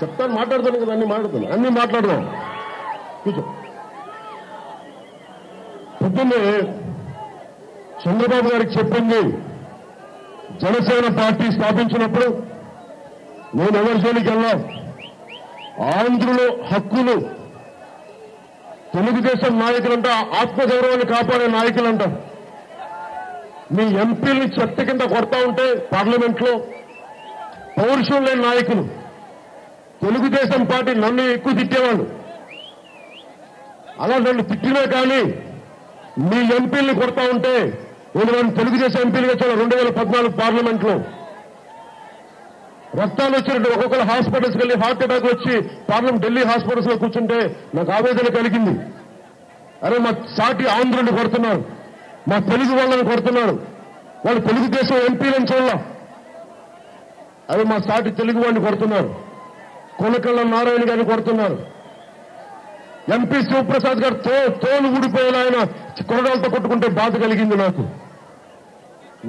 చెప్తాను, మాట్లాడతాను కదా, అన్ని మాట్లాడదాం. కూర్చో. పొద్దున్నే చంద్రబాబు గారికి చెప్పింది, జనసేన పార్టీ స్థాపించినప్పుడు నేను ఎవరి జోలికి వెళ్ళా, ఆంధ్రుల హక్కులు తెలుగుదేశం నాయకులంట, ఆత్మగౌరవాన్ని కాపాడే నాయకులంట. మీ ఎంపీల్ని చెత్త కింద కొడతా ఉంటే పార్లమెంట్లో పౌరుషం లేని నాయకులు, తెలుగుదేశం పార్టీ నన్ను ఎక్కువ తిట్టేవాళ్ళు. అలా నన్ను తిట్టినా కానీ మీ ఎంపీల్ని కొడతా ఉంటే నేను తెలుగుదేశం ఎంపీలుగా చాలా 2014 పార్లమెంట్లో రక్తాలు వచ్చినట్టు ఒక్కొక్కరు హాస్పిటల్స్కి వెళ్ళి హార్ట్ అటాక్ వచ్చి ఢిల్లీ హాస్పిటల్స్ లో కూర్చుంటే నాకు ఆవేదన కలిగింది. అరే మా సాటి ఆంధ్రుని కొడుతున్నారు, మా తెలుగు వాళ్ళని కొడుతున్నారు, వాళ్ళు తెలుగుదేశం ఎంపీలను చూడాల, అవి మా సాటి తెలుగు వాడిని కొడుతున్నారు, కొనకళ్ళ నారాయణ గారిని కొడుతున్నారు, ఎంపీ శివప్రసాద్ గారు తోలు ఊడిపోయేలా ఆయన కొరడాలతో కొట్టుకుంటే బాధ కలిగింది.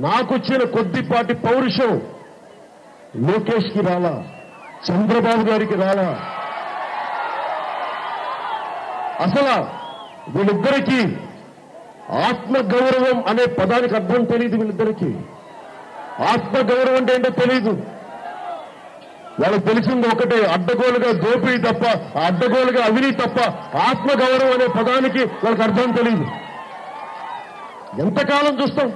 నాకు వచ్చిన కొద్దిపాటి పౌరుషం లోకేష్ కి రాలా, చంద్రబాబు గారికి రాలా. అసలు వీళ్ళిద్దరికీ ఆత్మగౌరవం అనే పదానికి అర్థం తెలియదు. వీళ్ళిద్దరికీ ఆత్మగౌరవం అంటే ఏంటో తెలియదు. వాళ్ళకి తెలిసింది ఒకటే, అడ్డగోలుగా దోపిడీ తప్ప, అడ్డగోలుగా అవినీతి తప్ప ఆత్మగౌరవం అనే పదానికి వాళ్ళకి అర్థం తెలియదు. ఎంతకాలం చూస్తాం?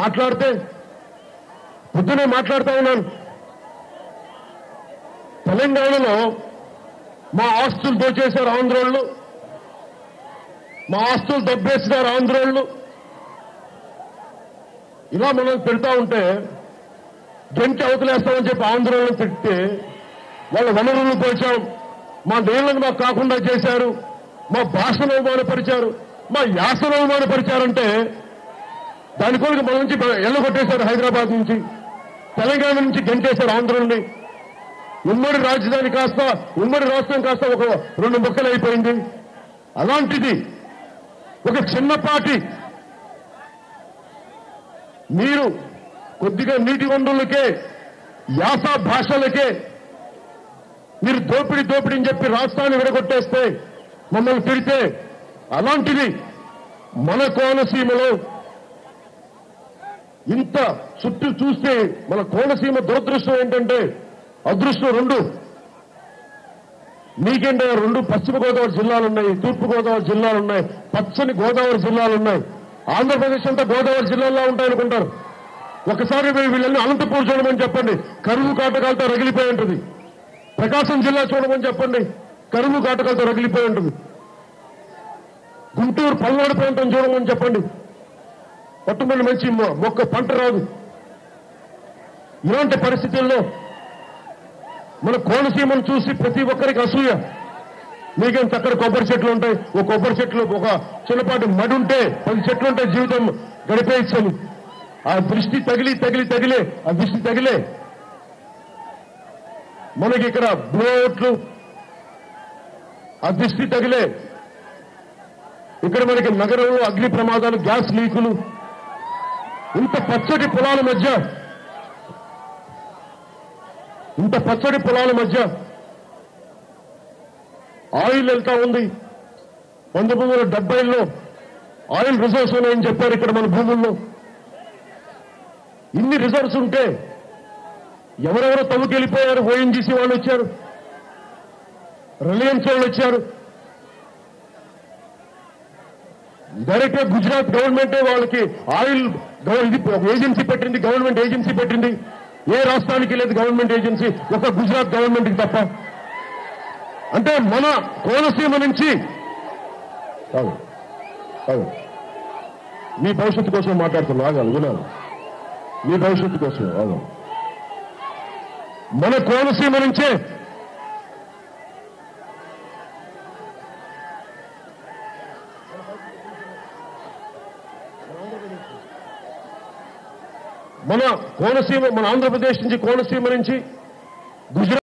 మాట్లాడితే పొద్దునే మాట్లాడుతూ ఉన్నాను, తెలంగాణలో మా ఆస్తులు దోచేశారు ఆంధ్రోళ్ళు, మా ఆస్తులు దబ్బేసినారు ఆంధ్రోళ్ళు. ఇలా మనం పెడతా ఉంటే గెంటి అవతలేస్తామని చెప్పి ఆంధ్రోళ్ళని తిట్టి వాళ్ళ వనరులను పోల్చాం, మా నీళ్లను మాకు కాకుండా చేశారు, మా భాషను అవమానపరిచారు, మా యాసను అవమానపరిచారంటే దాని కొరకు మన నుంచి ఎల్లగొట్టేశారు. హైదరాబాద్ నుంచి, తెలంగాణ నుంచి గెంటేశారు ఆంధ్రుల్ని. ఉమ్మడి రాజధాని కాస్త, ఉమ్మడి రాష్ట్రం కాస్త ఒక 2 ముక్కలు అయిపోయింది. అలాంటిది ఒక చిన్నపాటి మీరు కొద్దిగా నీటి వనరులకే, యాస భాషలకే మీరు దోపిడీ అని చెప్పి రాష్ట్రాన్ని విడగొట్టేస్తే మమ్మల్ని తిడితే, అలాంటిది మన కోనసీమలో ఇంత చుట్టూ చూస్తే మన కోనసీమ దురదృష్టం ఏంటంటే, అదృష్టం 2 మీకేంటే 2 పశ్చిమ గోదావరి జిల్లాలున్నాయి, తూర్పు గోదావరి జిల్లాలున్నాయి, పచ్చని గోదావరి జిల్లాలున్నాయి. ఆంధ్రప్రదేశ్ అంతా గోదావరి జిల్లాల్లో ఉంటాయనుకుంటారు. ఒకసారి వీళ్ళని అనంతపూర్ చూడమని చెప్పండి, కరువు కాటకాలతో రగిలిపోయి ఉంటుంది. ప్రకాశం జిల్లా చూడమని చెప్పండి, కరువు కాటకాలతో రగిలిపోయి ఉంటుంది. గుంటూరు పల్నాడు ప్రాంతం చూడమని చెప్పండి, పట్టుమని మంచి మొక్క పంట రాదు. ఇలాంటి పరిస్థితుల్లో మన కోనసీమను చూసి ప్రతి ఒక్కరికి అసూయ. మీకేం చక్కటి కొబ్బరి చెట్లు ఉంటాయి, ఒక కొబ్బరి చెట్లు ఒక చిన్నపాటి మడి ఉంటే 10 చెట్లు ఉంటే జీవితం గడిపేయచ్చని. ఆ దృష్టి తగిలే ఆ దృష్టి తగిలే మనకి ఇక్కడ బ్లోట్లు, ఆ దృష్టి తగిలే ఇక్కడ మనకి నగరంలో అగ్ని ప్రమాదాలు, గ్యాస్ లీకులు. ఇంత పచ్చడి పొలాల మధ్య ఆయిల్ వెళ్తా ఉంది. 1970లో ఆయిల్ రిజర్వ్స్ ఉన్నాయని చెప్పారు ఇక్కడ మన భూముల్లో. ఇన్ని రిజర్వ్స్ ఉంటే ఎవరెవరో తవ్వుకెళ్ళిపోయారు. ఓఎన్జీసీ వాళ్ళు వచ్చారు, రిలయన్స్ వాళ్ళు వచ్చారు, డైరెక్ట్ గా గుజరాత్ గవర్నమెంటే వాళ్ళకి ఆయిల్ ఏజెన్సీ పెట్టింది, గవర్నమెంట్ ఏజెన్సీ పెట్టింది. ఏ రాష్ట్రానికి లేదు గవర్నమెంట్ ఏజెన్సీ, ఒక గుజరాత్ గవర్నమెంట్కి తప్ప. అంటే మన కోనసీమ నుంచి మీ భవిష్యత్తు కోసం మాట్లాడుతున్నా, ఆగాలి వినాలి, మీ భవిష్యత్తు కోసం ఆగాలి. మన కోనసీమ నుంచే మన ఆంధ్రప్రదేశ్ నుంచి, కోనసీమ నుంచి గుజరాత్